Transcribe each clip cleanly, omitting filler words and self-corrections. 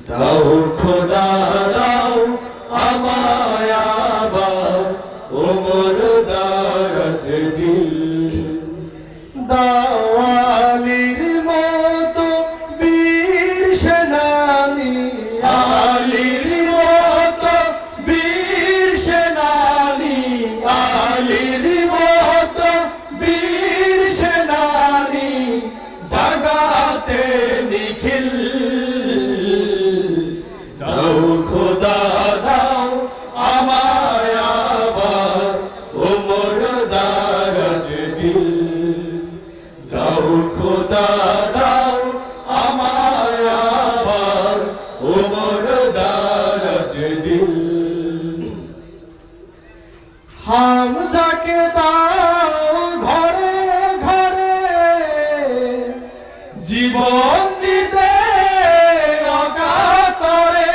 দাও খোদা দাও আমায় আবার ওমর দারাজ দিল। দাও আলীর মতো বীর সেনানী, আলীর মতো বীর সেনানী, আলীর মতো বীর সেনানী জাগাতে নিখিল। দাও খোদা দাও আমায় আবার ওমর দারাজ দিল। দাও খোদা দাও আমায় আবার ওমর দারাজ দিল। হামজাকে দাও ঘরে ঘরে জীবন দিতে অকাতরে।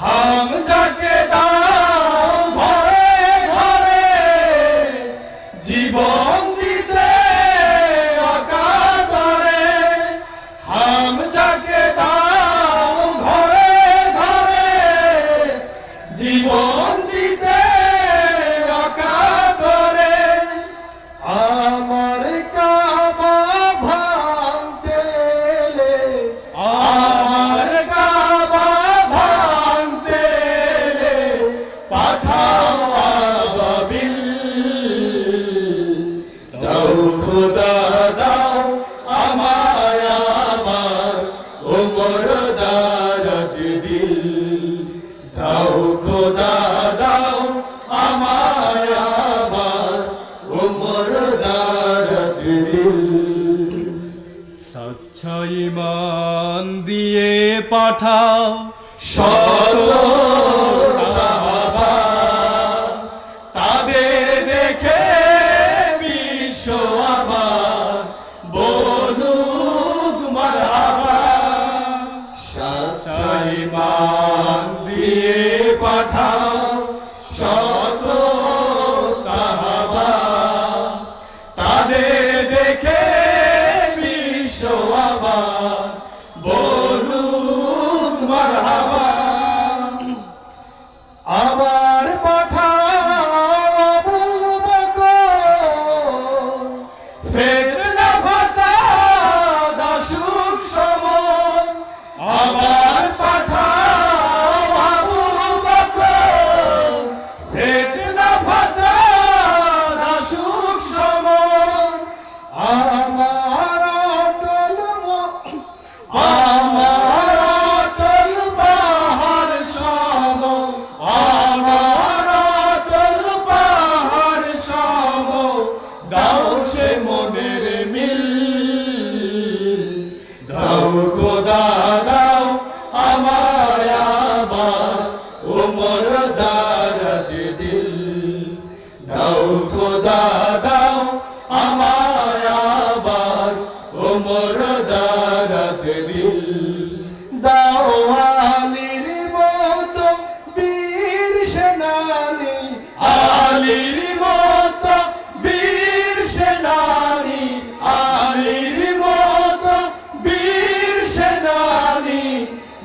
হামজাকে দাও ঘরে ঘরে জীবন দিতে অকাতরে। হামজাকে দাও ঘরে ঘরে জীবন দিতে অকাতরে। আমার কাবা ভাঙতে এলে, আমার কাবা ভাঙতে এলে পাঠাও আবাবিল। দাও খোদা দাও আমায় আবার ওমর দারাজ দিল। দাও খোদা দাও আমায় আবার ওমর দারাজ দিল। সচ্চা ঈমান দিয়ে পাঠাও শত সাহাবা, তাদের দেখে বিশ্ব আবার বলুক মারহাবা। সচ্চা ঈমান দিয়ে পাঠাও শত সাহাবা, তাদের দেখে বিশ্ব আবার বলুক মারহাবা। আবার পাঠাও আবু বকর, ফিতনা ফাসাদ অসুখ সমন। আবার পাঠাও আবু বকর, ফিতনা ফাসাদ অসুখ সমন। আমার অটল আমার অটল পাহাড় সম, আমার অটল পাহাড় সম দাও সে মনের মিল। দাও খোদা দাও আমায় আবার ওমর দারাজ দিল। দাও খোদা দাও আমায় আবার ওমর দারাজ দিল। দাও আলীর মতো বীর সেনানী, আলীর মতো বীর সেনানী, আলীর মতো বীর সেনানী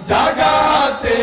জাগাতে